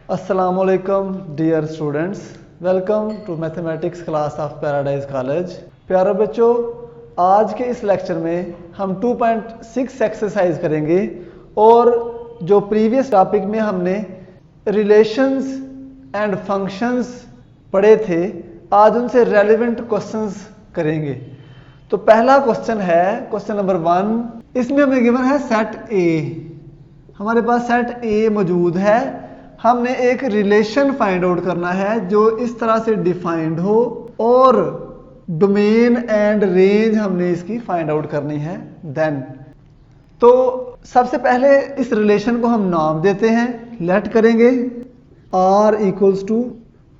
अस्सलामुअलैकुम dear students, welcome to mathematics class of Paradise College. प्यारे बच्चों, आज के इस लेक्चर में हम 2.6 एक्सरसाइज करेंगे और जो प्रीवियस टॉपिक में हमने रिलेशंस एंड फंक्शंस पढ़े थे, आज उनसे रेलेवेंट क्वेश्चंस करेंगे। तो पहला क्वेश्चन है क्वेश्चन नंबर 1। इसमें हमें गिवन है सेट ए। हमारे पास सेट ए मौजूद है। हमने एक रिलेशन फाइंड आउट करना है जो इस तरह से डिफाइंड हो और डोमेन एंड रेंज हमने इसकी फाइंड आउट करनी है। देन तो सबसे पहले इस रिलेशन को हम नाम देते हैं, लेट करेंगे r equals to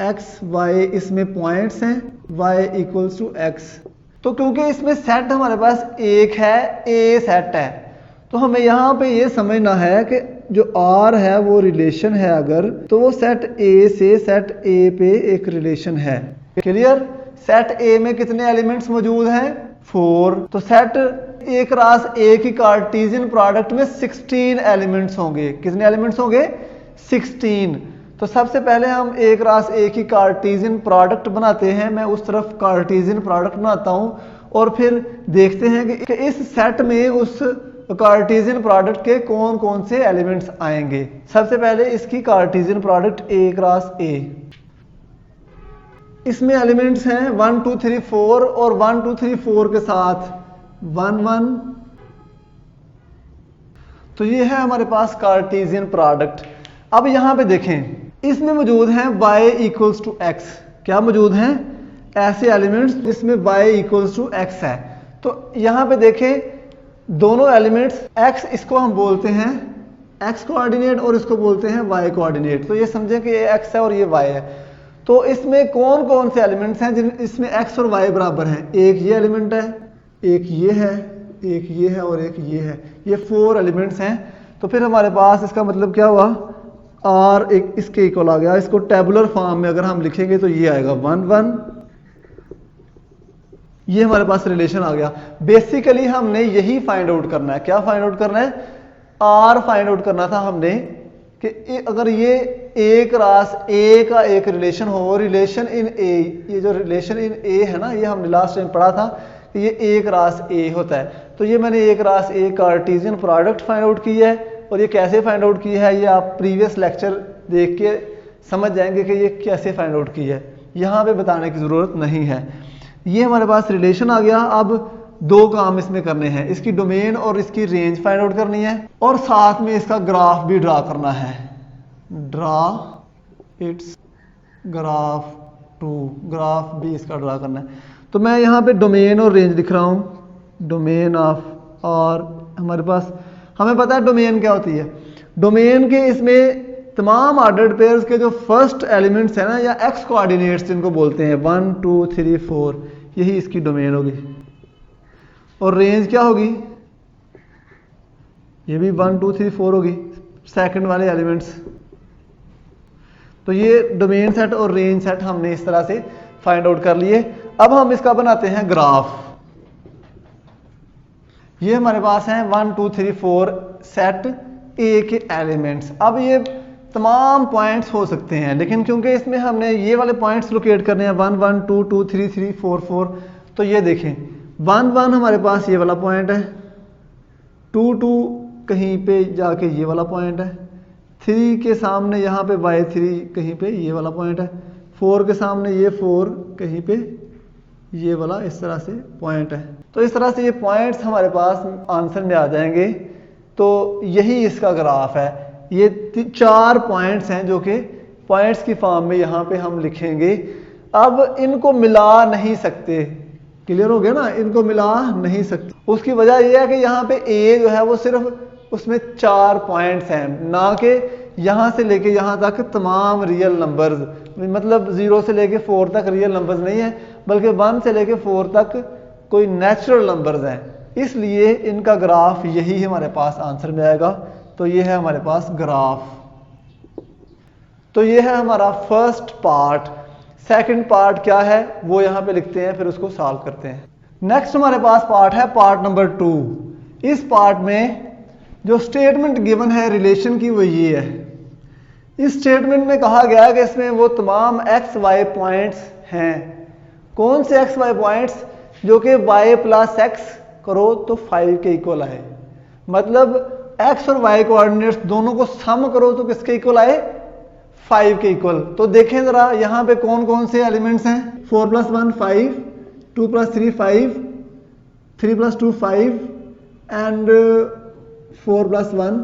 x y, इसमें पॉइंट्स हैं, y इक्वल्स टू एक्स। तो क्योंकि इसमें सेट हमारे पास एक है, ए सेट है, तो हमें यहाँ पे ये समझना है कि जो R है वो रिलेशन है अगर, तो वो सेट A से सेट A पे एक रिलेशन है। क्लियर? सेट A में कितने एलिमेंट्स मौजूद हैं? 4। तो सेट A क्रॉस A की कार्टेशियन प्रोडक्ट में 16 एलिमेंट्स होंगे। कितने एलिमेंट्स होंगे? 16। तो सबसे पहले हम A क्रॉस A की कार्टेशियन प्रोडक्ट बनाते हैं। मैं उस तरफ कार्टेशियन प्रोडक्ट बनाता हूँ और फिर देखते हैं कि इस सेट में उस कार्टेशियन प्रोडक्ट के कौन कौन से एलिमेंट्स आएंगे। सबसे पहले इसकी Cartesian product A cross A। इसमें एलिमेंट्स हैं 1 2 3 4 और 1 2 3 4 के साथ 1 1। तो ये है हमारे पास कार्टेशियन प्रोडक्ट। अब यहां पे देखें, इसमें मौजूद हैं y इक्वल्स टू x। क्या मौजूद हैं? ऐसे एलिमेंट्स जिसमें y इक्वल्स टू x है। तो यहां पे देखें, दोनों एलिमेंट्स x, इसको हम बोलते हैं x कोऑर्डिनेट और इसको बोलते हैं y कोऑर्डिनेट। तो ये समझें कि ये x है और ये y है। तो इसमें कौन कौन से एलिमेंट्स हैं जिन इसमें x और y बराबर हैं? एक ये एलिमेंट है, एक ये है, एक ये है और एक ये है। ये 4 एलिमेंट्स हैं। तो फिर हमारे पास इसका मतलब क्या हुआ? r एक इसके इक्वल आ गया। इसको टेबुलर फॉर्म में अगर हम लिखेंगे तो ये आएगा 1 1। ये हमारे पास रिलेशन आ गया। बेसिकली हमने यही फाइंड आउट करना है। क्या फाइंड आउट करना है? R फाइंड आउट करना था हमने कि अगर ये A क्रॉस A का एक रिलेशन हो, रिलेशन इन A, ये जो रिलेशन इन A है ना, ये हमने लास्ट टाइम पढ़ा था कि ये A क्रॉस A होता है। तो ये मैंने A cross A Cartesian product find out की है। और ये कैसे फाइंड आउट की है ये आप प्रीवियस लेक्चर देख के समझ जाएंगे कि ये कैसे फाइंड आउट की है। यहाँ पे बताने की जरूरत नहीं है। ये हमारे पास रिलेशन आ गया। अब 2 काम इसमें करने हैं, इसकी डोमेन और इसकी रेंज फाइंड आउट करनी है और साथ में इसका ग्राफ भी ड्रा करना है। Draw its graph too, graph भी इसका ड्रा करना है। तो मैं यहाँ पे डोमेन और रेंज लिख रहा हूँ। डोमेन ऑफ, और हमारे पास हमें पता है डोमेन क्या होती है। डोमेन के इसमें तमाम ऑर्डर्ड पेयर्स के जो फर्स्ट एलिमेंट्स हैं ना, या एक्स कोऑर्डिनेट्स जिनको बोलते हैं, 1 2 3 4, यही इसकी डोमेन होगी। और रेंज क्या होगी? ये भी 1 2 3 4 होगी, सेकंड वाले एलिमेंट्स। तो ये डोमेन सेट और रेंज सेट हमने इस तरह से फाइंड आउट कर लिए। अब हम इसका बनाते हैं ग्राफ। ये हमारे पास हैं 1 2 3 4 सेट ए के एलिमेंट्स। अब ये तमाम पॉइंट्स हो सकते हैं, लेकिन क्योंकि इसमें हमने ये वाले पॉइंट्स लोकेट करने हैं 1 1 2 2 3 3 4 4। तो ये देखें 1 1 हमारे पास ये वाला पॉइंट है, 2 2 कहीं पे जाके ये वाला पॉइंट है, 3 के सामने यहाँ पे y3 कहीं पे ये वाला पॉइंट है, 4 के सामने ये 4 कहीं पे ये वाला इस तरह से पॉइंट है। तो इस तरह से ये पॉइंट्स हमारे पास आंसर में आ जाएंगे। तो यही इसका ग्राफ है। ये 4 पॉइंट्स हैं जो कि पॉइंट्स की फॉर्म में यहाँ पे हम लिखेंगे। अब इनको मिला नहीं सकते। क्लियर हो गया ना? इनको मिला नहीं सकते। उसकी वजह यह है कि यहाँ पे A जो है वो सिर्फ उसमें 4 पॉइंट्स हैं, ना कि यहाँ से लेके यहाँ तक तमाम रियल नंबर्स, मतलब 0 से लेके 4 तक रियल नंबर्स नहीं है, बल्कि 1 से लेके 4 तक कोई नेचुरल नंबर्स हैं। इसलिए इनका ग्राफ यही हमारे पास आंसर में आएगा। तो ये है हमारे पास ग्राफ। तो ये है हमारा फर्स्ट पार्ट। सेकंड पार्ट क्या है वो यहाँ पे लिखते हैं, फिर उसको सॉल्व करते हैं। नेक्स्ट हमारे पास पार्ट है पार्ट नंबर 2। इस पार्ट में जो स्टेटमेंट गिवन है रिलेशन की वो ये है इस स्टेटमेंट में कहा गया कि इसमें वो तमाम एक्स वाई पॉइंट्स हैं। कौन से एक्स वाई पॉइंट्स? जो कि y प्लस एक्स करो तो 5 के इक्वल आए। मतलब x और y कोऑर्डिनेट्स दोनों को सम करो तो किसके इक्वल आए? 5 के इक्वल। तो देखें जरा यहां पे कौन कौन से एलिमेंट्स हैं। 4 + 1 5, 2 + 3 5, 3 + 2 5 एंड 4 + 1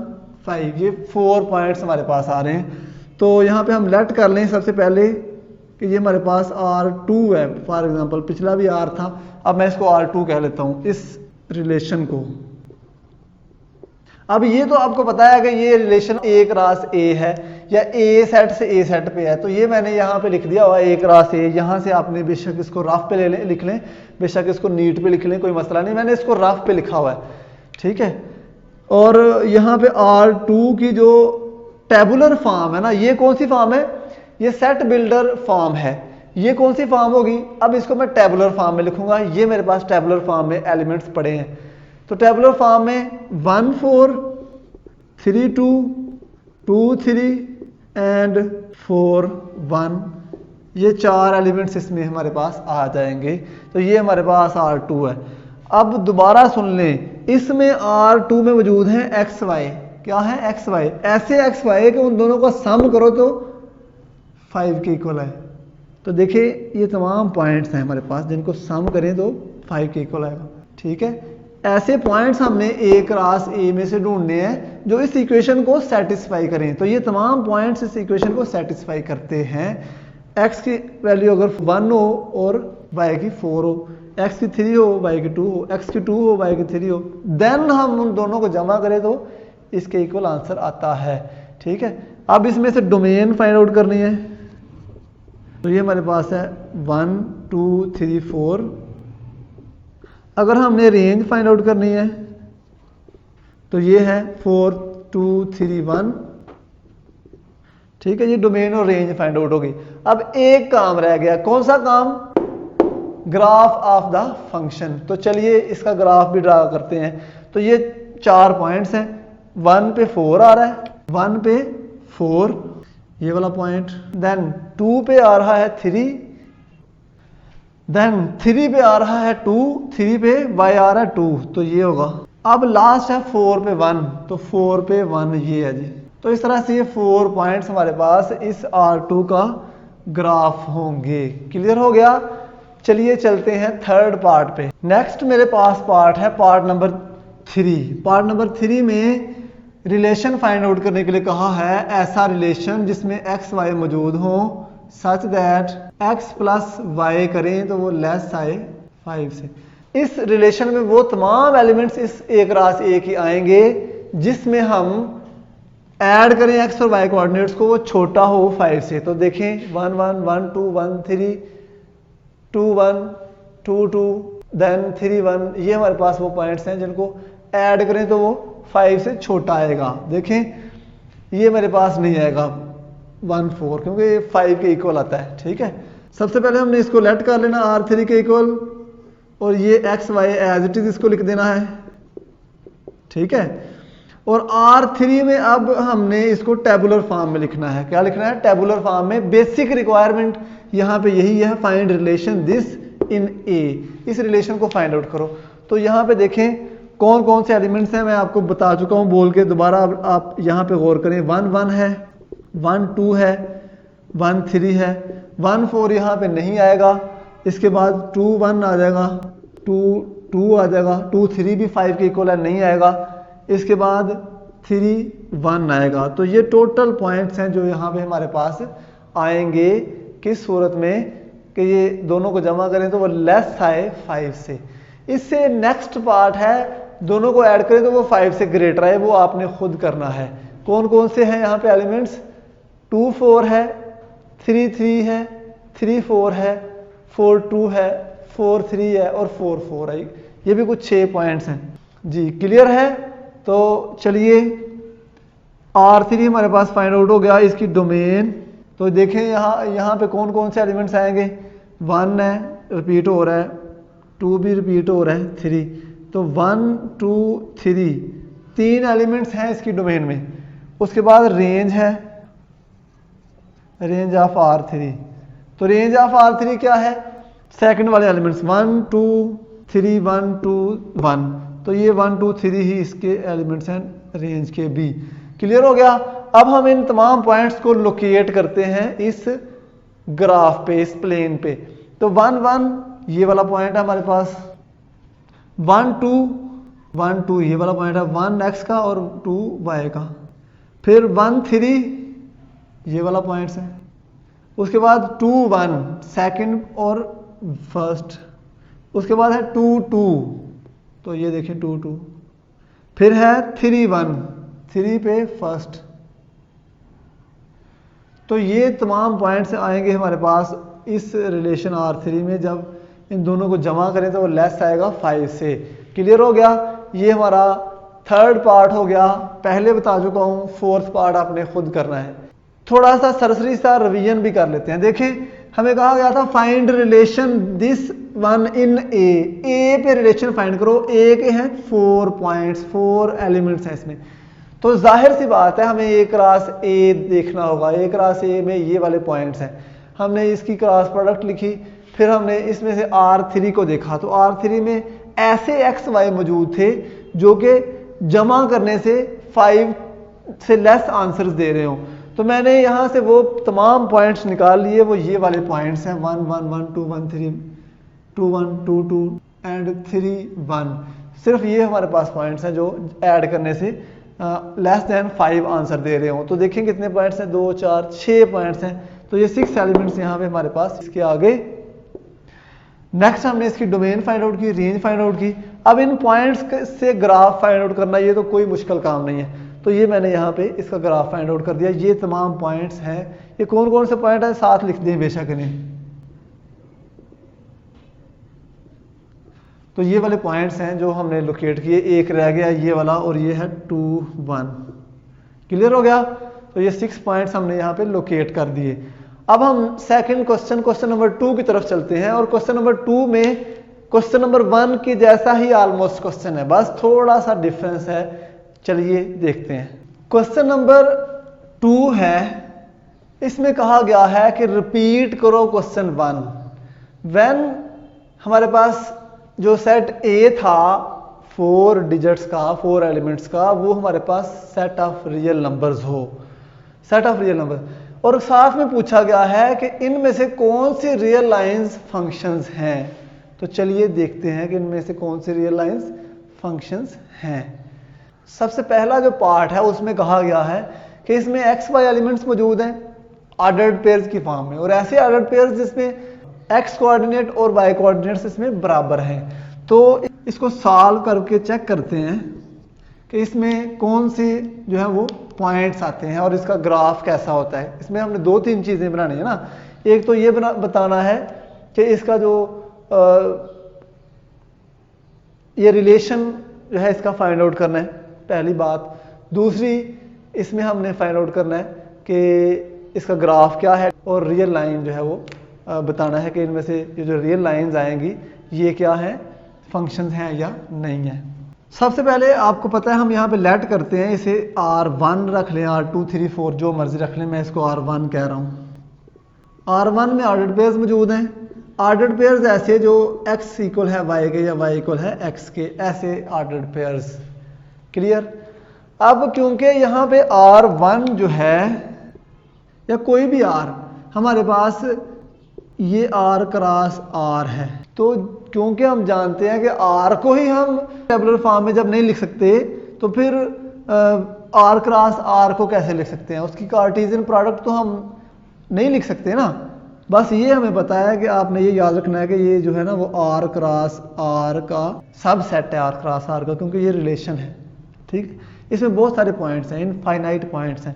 5। ये 4 पॉइंट्स हमारे पास आ रहे हैं। तो यहाँ पे हम लेट कर लें सबसे पहले कि ये हमारे पास R2 है। फॉर एग्जांपल पिछला भी R था, अब मैं इसको R2 कह लेता हूँ इस रिलेशन को। अब ये तो आपको पता है कि ये रिलेशन A क्रॉस A है या A सेट से A सेट पे है, तो ये मैंने यहाँ पे लिख दिया हुआ A क्रॉस A। यहाँ से आपने बेशक इसको रफ पे लिख लें, बेशक इसको नीट पे लिख लें, कोई मसला नहीं, मैंने इसको रफ पे लिखा हुआ है, ठीक है। और यहाँ पे R2 की जो टेबुलर फॉर्म है ना, ये कौन सी फॉर्म है? ये सेट बिल्डर फॉर्म है। ये कौन सी फॉर्म होगी? अब इसको मैं टेबुलर फॉर्म में लिखूंगा। ये मेरे पास टेबुलर फॉर्म में एलिमेंट्स पड़े हैं। तो टेबुलर फॉर्म में 1 4 3 2 2 3 एंड 4 1, ये 4 एलिमेंट्स इसमें हमारे पास आ जाएंगे। तो ये हमारे पास R2 है। अब दोबारा सुन लें, इसमें R2 में मौजूद है एक्स वाई। क्या है? X y. ऐसे एक्स वाई कि उन दोनों का सम करो तो 5 के इक्वल है। तो देखिए ये तमाम पॉइंट्स हैं हमारे पास जिनको सम करें तो 5 के इक्वल आएगा, ठीक है। ऐसे पॉइंट्स हमने A क्रॉस A में से ढूंढने हैं जो इस इक्वेशन को सेटिस्फाई करें। तो ये तमाम पॉइंट्स इस इक्वेशन को सेटिस्फाई करते हैं। x की वैल्यू अगर 1 हो और y की 4 हो, x की 3 हो, y की 2 हो, x की 2 हो, y की 3 हो, देन हम उन दोनों को जमा करें तो इसके इक्वल आंसर आता है, ठीक है। अब इसमें से डोमेन फाइंड आउट करनी है। तो ये हमारे पास है 1 2 3 4। अगर हमने रेंज फाइंड आउट करनी है तो ये है 4 2 3 1, ठीक है। ये डोमेन और रेंज फाइंड आउट होगी। अब एक काम रह गया, कौन सा काम? Graph of the function. तो चलिए इसका ग्राफ भी ड्रा करते हैं। तो ये 4 पॉइंट्स हैं। 1 पे 4 आ रहा है, 1 पे 4 ये वाला पॉइंट, देन 2 पे आ रहा है 3, देन 3 पे आ रहा है 2, 3 पे y आ रहा है 2, तो ये होगा। अब लास्ट है 4 पे 1, तो 4 पे 1 ये है जी। तो इस तरह से ये 4 पॉइंट्स हमारे पास इस R2 का ग्राफ होंगे। क्लियर हो गया? चलिए चलते हैं थर्ड पार्ट पे। नेक्स्ट मेरे पास पार्ट है पार्ट नंबर 3। पार्ट नंबर 3 में रिलेशन फाइंड आउट करने के लिए कहा है ऐसा रिलेशन जिसमें एक्स वाई मौजूद हो such that x plus y करें तो वो लेस आए 5 से। इस रिलेशन में वो तमाम एलिमेंट्स इस A क्रॉस A की आएंगे जिसमें हम ऐड करें x और y कोऑर्डिनेट्स को वो छोटा हो 5 से। तो देखें 1 1 1 2 1 3 2 1 2 2 देन 3 1, ये हमारे पास वो पॉइंट्स हैं जिनको ऐड करें तो वो 5 से छोटा आएगा। देखें ये मेरे पास नहीं आएगा 1 4 क्योंकि ये 5 के इक्वल आता है, ठीक है। सबसे पहले हमने इसको लेट कर लेना R3 के इक्वल और ये x y as it is इसको लिख देना है, ठीक है। और R3 में अब हमने इसको टेबुलर फॉर्म में लिखना है। क्या लिखना है? टेबुलर फॉर्म में। बेसिक रिक्वायरमेंट यहाँ पे यही है, find relation this in A। इस रिलेशन को फाइंड आउट करो। तो यहाँ पे देखें कौन कौन से एलिमेंट्स हैं, मैं आपको बता चुका हूँ बोल के, दोबारा आप यहाँ पे गौर करें। 1 1 है, 1 2 है, 1 3 है, 1 4 यहाँ पे नहीं आएगा। इसके बाद 2 1 आ जाएगा, 2 2 आ जाएगा, 2 3 भी 5 के इक्वल है, नहीं आएगा। इसके बाद 3 1 आएगा। तो ये टोटल पॉइंट्स हैं जो यहाँ पे हमारे पास आएंगे किस सूरत में कि ये दोनों को जमा करें तो वो लेस आए 5 से। इससे नेक्स्ट पार्ट है दोनों को ऐड करें तो वो 5 से ग्रेटर आए, वो आपने खुद करना है। कौन कौन से हैं यहाँ पे एलिमेंट्स? 2 4 है, 3 3 है, 3 4 है, 4 2 है, 4 3 है और 4 4 है। ये भी कुछ 6 पॉइंट्स हैं जी। क्लियर है? तो चलिए R3 हमारे पास फाइंड आउट हो गया, इसकी डोमेन। तो देखें यहाँ पे कौन कौन से एलिमेंट्स आएंगे। 1 है, रिपीट हो रहा है, 2 भी रिपीट हो रहा है, 3। तो 1 2 3 3 एलिमेंट्स हैं इसकी डोमेन में। उसके बाद रेंज है, रेंज ऑफ R3। तो रेंज ऑफ R3 क्या है? सेकंड वाले एलिमेंट्स 1 2 3 1 2 1, तो ये 1 2 3 ही इसके एलिमेंट्स हैं रेंज के बी। क्लियर हो गया? अब हम इन तमाम पॉइंट्स को लोकेट करते हैं इस ग्राफ पे, इस प्लेन पे। तो 1 1 ये वाला पॉइंट है हमारे पास, 1 2 1 2 ये वाला पॉइंट है, 1 x का और 2 y का। फिर 1 3 ये वाला पॉइंट्स है। उसके बाद 2 1 सेकंड और फर्स्ट। उसके बाद है 2 2, तो ये देखिए 2 2। फिर है 3 1 3 पे फर्स्ट। तो ये तमाम पॉइंट्स आएंगे हमारे पास इस रिलेशन R3 में। जब इन दोनों को जमा करें तो वो लेस आएगा 5 से। क्लियर हो गया? ये हमारा थर्ड पार्ट हो गया। पहले बता चुका हूं, फोर्थ पार्ट आपने खुद करना है। थोड़ा सा सरसरी सा रिवीजन भी कर लेते हैं। देखें, हमें कहा गया था find relation this one in a pay relation find करो। ए के हैं 4 पॉइंट्स, 4 एलिमेंट्स हैं इसमें। तो जाहिर सी बात है हमें ए क्रॉस ए देखना होगा। ए क्रॉस ए में ये वाले पॉइंट्स हैं। हमने इसकी क्रॉस प्रोडक्ट लिखी, फिर हमने इसमें से R3 को देखा। तो R3 में ऐसे एक्स वाई मौजूद थे जो कि जमा करने से 5 से लेस आंसर्स दे रहे हो। तो मैंने यहां से वो तमाम पॉइंट्स निकाल लिए। वो ये वाले पॉइंट्स हैं 1 1 1 2 1 3 2 1 2 2 एंड 3 1। सिर्फ ये हमारे पास पॉइंट्स हैं जो ऐड करने से लेस देन 5 आंसर दे रहे हो। तो देखें कितने पॉइंट्स हैं, 2 4 6 पॉइंट्स हैं। तो ये 6 एलिमेंट्स यहाँ पे हमारे पास। इसके आगे नेक्स्ट हमने इसकी डोमेन फाइंड आउट की, रेंज फाइंड आउट की। अब इन पॉइंट्स से ग्राफ फाइंड आउट करना, ये तो कोई मुश्किल काम नहीं है। तो ये मैंने यहाँ पे इसका ग्राफ फाइंड आउट कर दिया। ये तमाम पॉइंट्स हैं। ये कौन कौन से पॉइंट हैं साथ लिख दें बेशक इन्हें। तो ये वाले पॉइंट्स हैं जो हमने लोकेट किए। एक रह गया ये वाला, और ये है 2 1। क्लियर हो गया? तो ये 6 पॉइंट्स हमने यहाँ पे लोकेट कर दिए। अब हम सेकंड क्वेश्चन नंबर 2 की तरफ चलते हैं। और क्वेश्चन नंबर 2 में क्वेश्चन नंबर 1 की जैसा ही ऑलमोस्ट क्वेश्चन है, बस थोड़ा सा डिफरेंस है। चलिए देखते हैं। क्वेश्चन नंबर 2 है, इसमें कहा गया है कि रिपीट करो क्वेश्चन 1 व्हेन हमारे पास जो सेट ए था 4 डिजिट्स का, 4 एलिमेंट्स का, वो हमारे पास सेट ऑफ रियल नंबर्स हो, सेट ऑफ रियल नंबर्स। और साथ में पूछा गया है कि इनमें से कौन सी रियल लाइंस फंक्शंस हैं। तो चलिए देखते हैं कि इनमें से कौन सी रियल लाइंस फंक्शंस हैं। सबसे पहला जो पार्ट है उसमें कहा गया है कि इसमें एक्स वाई एलिमेंट्स मौजूद हैं ऑर्डर्ड पेयर्स की फॉर्म में, और ऐसे ऑर्डर्ड पेयर्स जिसमें एक्स कोऑर्डिनेट और वाई कोऑर्डिनेट्स इसमें बराबर हैं। तो इसको सॉल्व करके चेक करते हैं कि इसमें कौन सी जो है वो पॉइंट्स आते हैं और इसका ग्राफ कैसा होता है। इसमें हमने 2-3 चीजें बनानी है ना। एक तो ये बताना है कि इसका जो ये रिलेशन जो है इसका फाइंड आउट करना है, पहली बात। दूसरी, इसमें हमने फाइंड आउट करना है कि इसका ग्राफ क्या है, और रियल लाइन जो है वो बताना है कि इनमें से ये जो रियल लाइंस आएंगी ये क्या है, फंक्शंस हैं या नहीं है। सबसे पहले आपको पता है हम यहाँ पे लेट करते हैं, इसे R1 रख लें, R2 3 4 जो मर्जी रख लें, मैं इसको R1 कह रहा हूँ। R1 में ऑर्डर्ड पेयर्स मौजूद हैं। ऑर्डर्ड पेयर्स ऐसे जो x इक्वल है y के या y इक्वल है x के, ऐसे ऑर्डर्ड पेयर्स। क्लियर? अब क्योंकि यहाँ पे R1 जो है या कोई भी R हमारे पास ये R क्रॉस R है, तो क्योंकि हम जानते हैं कि R को ही हम टेबुलर फॉर्म में जब नहीं लिख सकते तो फिर R क्रॉस R को कैसे लिख सकते हैं, उसकी कार्टेशियन प्रोडक्ट तो हम नहीं लिख सकते ना। बस ये हमें पता है कि आपने ये याद रखना है कि ये जो है ना वो R क्रॉस R का सब सेट है, R क्रॉस R का, क्योंकि ये रिलेशन है। ठीक, इसमें बहुत सारे पॉइंट्स हैं, इनफाइनाइट पॉइंट्स हैं।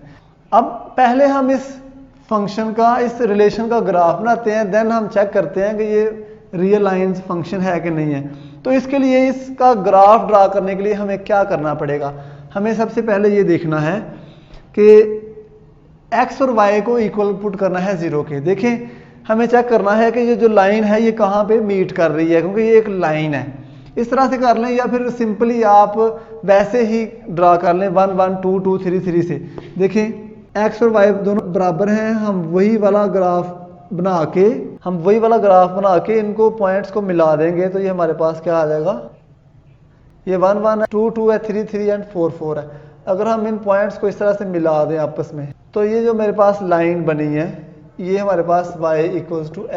अब पहले हम इस फंक्शन का, इस रिलेशन का ग्राफ बनाते हैं, देन हम चेक करते हैं कि ये रियल लाइंस फंक्शन है कि नहीं है। तो इसके लिए इसका ग्राफ ड्रा करने के लिए हमें क्या करना पड़ेगा, हमें सबसे पहले ये देखना है कि x और y को इक्वल पुट करना है 0 के। देखें, हमें चेक करना है कि ये जो लाइन है ये कहाँ पे मीट कर रही है, क्योंकि ये एक लाइन है। इस तरह से कर लें, या फिर सिंपली आप वैसे ही ड्रा कर लें 1 1 2 2 3 3 से। देखें एक्स और वाई दोनों बराबर हैं, हम वही वाला ग्राफ बना के इनको पॉइंट्स को मिला देंगे तो ये हमारे पास क्या आ जाएगा, ये 1 1 है, 2 2 है, 3 3 एंड 4 4 है। अगर हम इन पॉइंट्स को इस तरह से मिला दें आपस में तो ये जो मेरे पास लाइन बनी है ये हमारे पास y =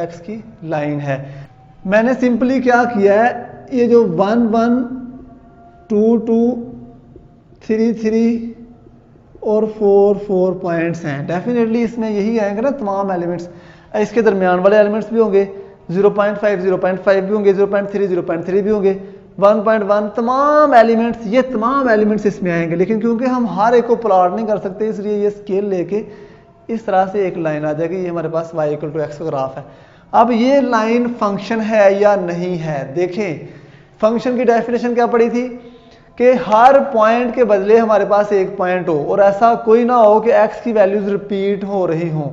x की लाइन है। मैंने सिंपली क्या किया है, ये जो 1 1 2 2 3 3 और 4 4 पॉइंट्स हैं, डेफिनेटली इसमें यही आएंगे ना तमाम एलिमेंट्स। इसके दरमियान वाले एलिमेंट्स भी होंगे, 0.5 0.5 भी होंगे, 0.3 0.3 भी होंगे, 1.1 तमाम एलिमेंट्स, ये तमाम एलिमेंट्स इसमें आएंगे। लेकिन क्योंकि हम हर एक को प्लॉट नहीं कर सकते इसलिए ये स्केल लेके इस तरह से एक लाइन आ जाएगी, ये हमारे पास y = x का ग्राफ है। अब ये लाइन फंक्शन है या नहीं है, देखें फंक्शन की डेफिनेशन क्या पड़ी थी कि हर पॉइंट के बदले हमारे पास एक पॉइंट हो और ऐसा कोई ना हो कि x की वैल्यूज रिपीट हो रही हों।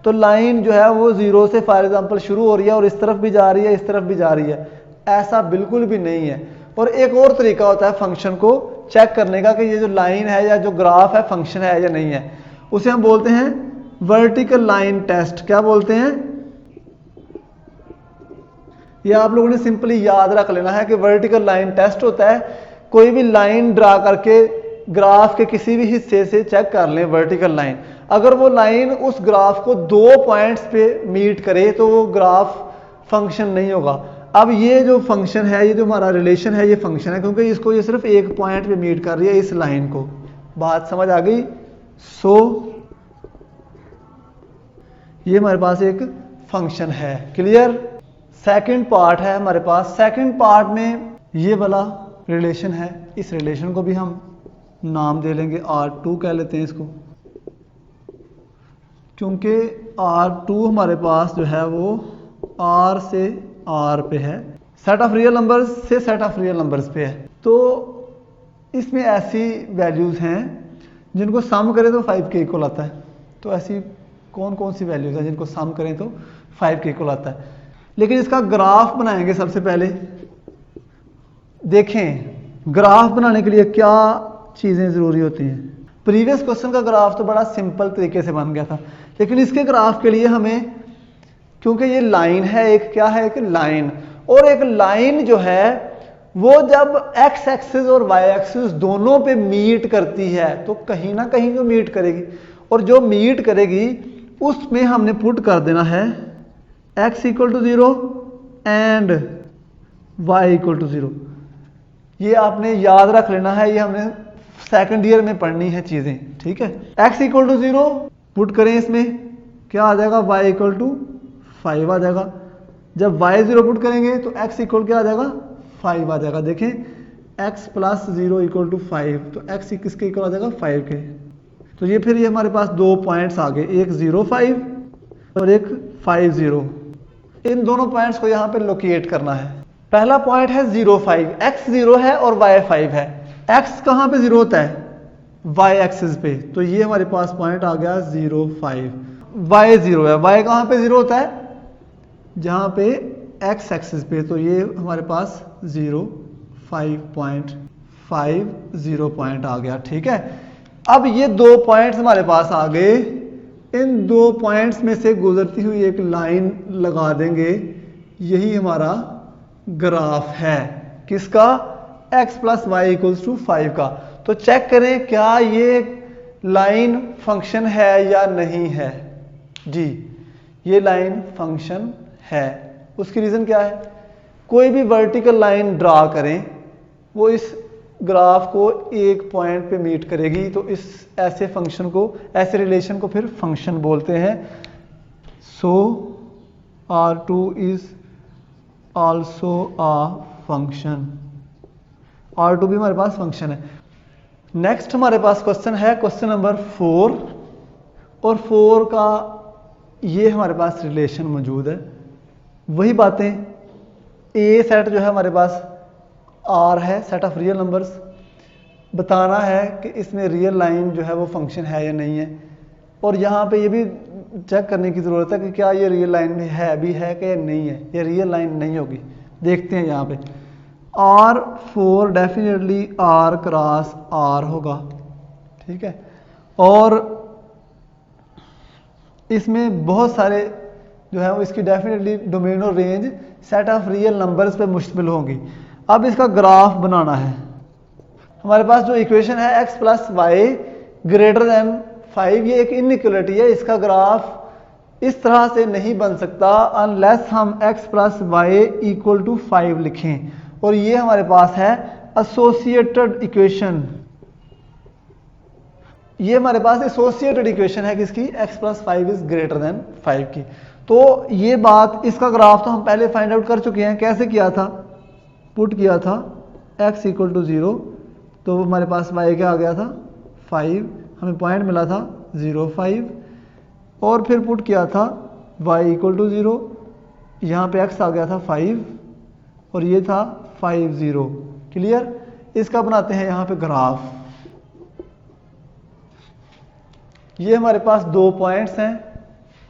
तो लाइन जो है वो 0 से फॉर एग्जांपल शुरू हो रही है और इस तरफ भी जा रही है, इस तरफ भी जा रही है, ऐसा बिल्कुल भी नहीं है। और एक और तरीका होता है फंक्शन को चेक करने का कि ये जो लाइन है या जो ग्राफ है फंक्शन है या नहीं है, उसे हम बोलते हैं वर्टिकल लाइन टेस्ट। क्या बोलते हैं, ये आप लोगों ने सिंपली याद रख लेना है कि वर्टिकल लाइन टेस्ट होता है, कोई भी लाइन ड्रा करके ग्राफ के किसी भी हिस्से से चेक कर लें वर्टिकल लाइन, अगर वो लाइन उस ग्राफ को 2 पॉइंट्स पे मीट करे तो वो ग्राफ फंक्शन नहीं होगा। अब ये जो फंक्शन है, ये जो हमारा रिलेशन है, ये फंक्शन है क्योंकि इसको ये सिर्फ एक पॉइंट पे मीट कर रही है इस लाइन को। बात समझ आ गई? ये हमारे पास एक फंक्शन है, क्लियर। सेकंड पार्ट है हमारे पास, सेकंड पार्ट में ये वाला रिलेशन है, इस रिलेशन को भी हम नाम दे लेंगे R2 कह लेते हैं इसको, क्योंकि R2 हमारे पास जो है वो R से R पे है, सेट ऑफ रियल नंबर्स से सेट ऑफ रियल नंबर्स पे है। तो इसमें ऐसी वैल्यूज हैं जिनको सम करें तो 5 के इक्वल आता है। तो ऐसी कौन कौन सी वैल्यूज हैं जिनको सम करें तो 5 के इक्वल आता है। लेकिन इसका ग्राफ बनाएंगे सबसे पहले। देखें ग्राफ बनाने के लिए क्या चीजें जरूरी होती हैं। प्रीवियस क्वेश्चन का ग्राफ तो बड़ा सिंपल तरीके से बन गया था, लेकिन इसके ग्राफ के लिए हमें, क्योंकि ये लाइन है, एक क्या है, एक लाइन, और एक लाइन जो है वो जब x एक्सिस और y एक्सिस दोनों पे मीट करती है तो कहीं ना कहीं वो मीट करेगी, और जो मीट करेगी उसमें हमने पुट कर देना है x = 0 एंड y = 0। ये आपने याद रख लेना है, ये हमने सेकंड ईयर में पढ़नी है चीजें, ठीक है। x = 0 पुट करें, इसमें क्या आ जाएगा, y = 5 आ जाएगा। जब y 0 पुट करेंगे तो x इक्वल क्या आ जाएगा, 5 आ जाएगा। देखें x + 0 = 5, तो x किसके इक्वल आ जाएगा, 5 के। तो ये फिर ये हमारे पास 2 पॉइंट्स आ गए, एक 0 5 और एक 5 0। इन दोनों पॉइंट्स को यहाँ पे लोकेट करना है। पहला पॉइंट है 0 5, x 0 है और y 5 है। x कहाँ पे 0 होता है, y एक्सिस पे, तो ये हमारे पास पॉइंट आ गया 0 5। y 0 है, y कहाँ पे 0 होता है, जहाँ पे x एक्सिस पे, तो ये हमारे पास 0 5.5 0 पॉइंट आ गया, ठीक है। अब ये 2 पॉइंट्स हमारे पास आ गए, इन 2 पॉइंट्स में से गुजरती हुई एक लाइन लगा देंगे, यही हमारा ग्राफ है, किसका, x + y = 5 का। तो चेक करें क्या ये लाइन फंक्शन है या नहीं है। जी ये लाइन फंक्शन है। उसकी रीजन क्या है, कोई भी वर्टिकल लाइन ड्रा करें वो इस ग्राफ को एक पॉइंट पे मीट करेगी, तो इस ऐसे फंक्शन को, ऐसे रिलेशन को फिर फंक्शन बोलते हैं। सो R2 is also a function, R2 भी हमारे पास फंक्शन है। नेक्स्ट हमारे पास क्वेश्चन है, क्वेश्चन नंबर 4, और 4 का ये हमारे पास रिलेशन मौजूद है। वही बातें, ए सेट जो है हमारे पास R है, सेट ऑफ रियल नंबर्स, बताना है कि इसमें रियल लाइन जो है वो फंक्शन है या नहीं है, और यहाँ पे ये भी चेक करने की ज़रूरत है कि क्या ये रियल लाइन में है भी है कि नहीं है, ये रियल लाइन नहीं होगी। देखते हैं यहाँ पे R4 definitely R cross R होगा, ठीक है। और इसमें बहुत सारे जो है वो इसकी डेफिनेटली डोमेन और range set of real numbers पे मुश्तमिल होंगी। अब इसका ग्राफ बनाना है। हमारे पास जो इक्वेशन है x plus y greater than 5, ये एक इनइक्वालिटी है। इसका ग्राफ इस तरह से नहीं बन सकता अनलेस हम x plus y equal to 5 लिखें, और ये हमारे पास है एसोसिएटेड इक्वेशन। ये हमारे पास एसोसिएटेड इक्वेशन है किसकी, x plus 5 is greater than 5 की। तो ये बात, इसका ग्राफ तो हम पहले फाइंड आउट कर चुके हैं। कैसे किया था, पुट किया था x इक्वल टू 0, तो हमारे पास y क्या आ गया था 5, हमें पॉइंट मिला था 0 5, और फिर पुट किया था y इक्वल टू 0, यहाँ पे x आ गया था 5 और ये था 5 0। क्लियर। इसका बनाते हैं यहाँ पे ग्राफ। ये हमारे पास दो पॉइंट्स हैं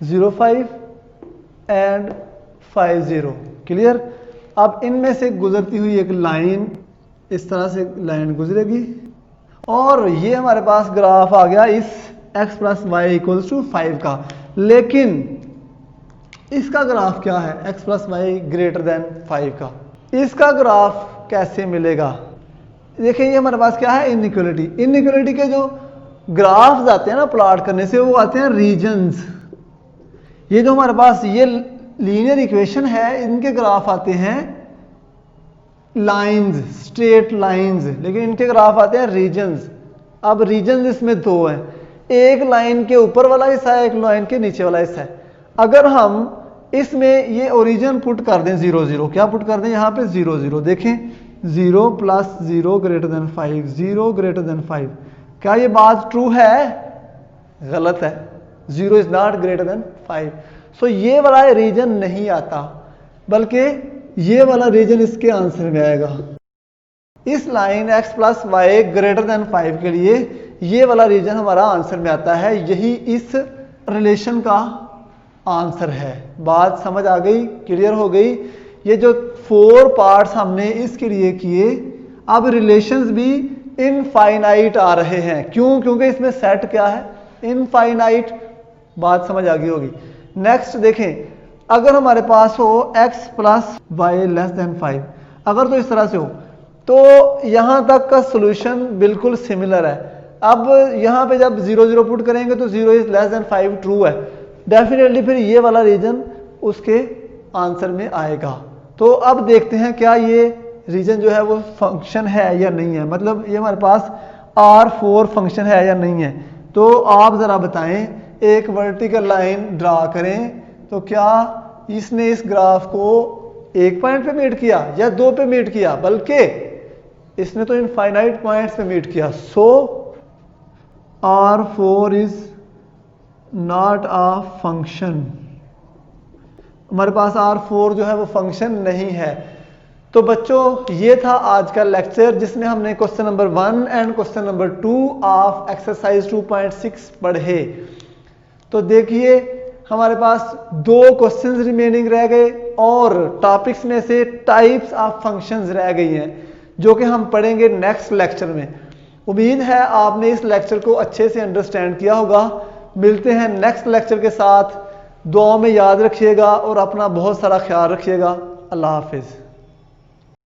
0 5 एंड 5 0। क्लियर। अब इनमें से गुजरती हुई एक लाइन, इस तरह से लाइन गुजरेगी, और ये हमारे पास ग्राफ आ गया इस x plus y equals to 5 का। लेकिन इसका ग्राफ क्या है, x plus y greater than 5 का। इसका ग्राफ कैसे मिलेगा। देखिए ये हमारे पास क्या है, इनइक्वालिटी। इनइक्वालिटी के जो ग्राफ्स आते हैं ना प्लॉट करने से, वो आते हैं रीजन्स। ये जो हमारे पास ये लीनियर इक्वेशन है, इनके ग्राफ आते हैं लाइंस, स्ट्रेट लाइंस, लेकिन इनके ग्राफ आते हैं रीजन्स। अब रीजन्स इसमें दो हैं, एक लाइन के ऊपर वाला हिस्सा है, एक लाइन के नीचे वाला हिस्सा है। अगर हम इसमें ये ओरिजिन पुट कर दें 0 0, क्या पुट कर दें यहाँ पे 0 0, देखें 0 plus 0 greater than 5, 0 greater than 5, क्या ये बात ट्रू है, गलत है। 0 इज नॉट ग्रेटर देन 5। सो ये वाला रीजन नहीं आता, बल्कि ये वाला रीजन इसके आंसर में आएगा। इस line x plus y greater than 5 के लिए ये वाला रीजन हमारा आंसर में आता है। यही इस रिलेशन का आंसर है। बात समझ आ गई, क्लियर हो गई। ये जो 4 पार्ट्स हमने इसके लिए किए, अब रिलेशंस भी इनफाइनाइट आ रहे हैं। क्यों, क्योंकि इसमें सेट क्या है, इनफाइनाइट। बात समझ आ गई होगी। नेक्स्ट देखें, अगर हमारे पास हो x plus y less than 5, अगर तो इस तरह से हो, तो यहां तक का सॉल्यूशन बिल्कुल सिमिलर है। अब यहां पे जब 0 0 पुट करेंगे तो 0 इज लेस देन 5 ट्रू है, डेफिनेटली फिर ये वाला रीजन उसके आंसर में आएगा। तो अब देखते हैं क्या ये रीजन जो है वो फंक्शन है या नहीं है, मतलब ये हमारे पास R4 फंक्शन है या नहीं है। तो आप जरा बताएं, एक वर्टिकल लाइन ड्रा करें, तो क्या इसने इस ग्राफ को एक पॉइंट पे मीट किया या 2 पे मीट किया, बल्कि इसने तो इनफाइनाइट पॉइंट्स पे मीट किया। सो R4 is not a function. हमारे पास R4 जो है वो फंक्शन नहीं है। तो बच्चों ये था आज का लेक्चर, जिसमें हमने question number 1 and question number 2 of exercise 2.6 पढ़े। तो देखिए हमारे पास 2 क्वेश्चंस रिमेनिंग रह गए, और टॉपिक्स में से टाइप्स ऑफ फंक्शंस रह गई हैं, जो कि हम पढ़ेंगे नेक्स्ट लेक्चर में। उम्मीद है आपने इस लेक्चर को अच्छे से अंडरस्टैंड किया होगा। मिलते हैं नेक्स्ट लेक्चर के साथ। दुआ में याद रखिएगा और अपना बहुत सारा ख्याल रखिएगा। अल्लाह हाफिज़।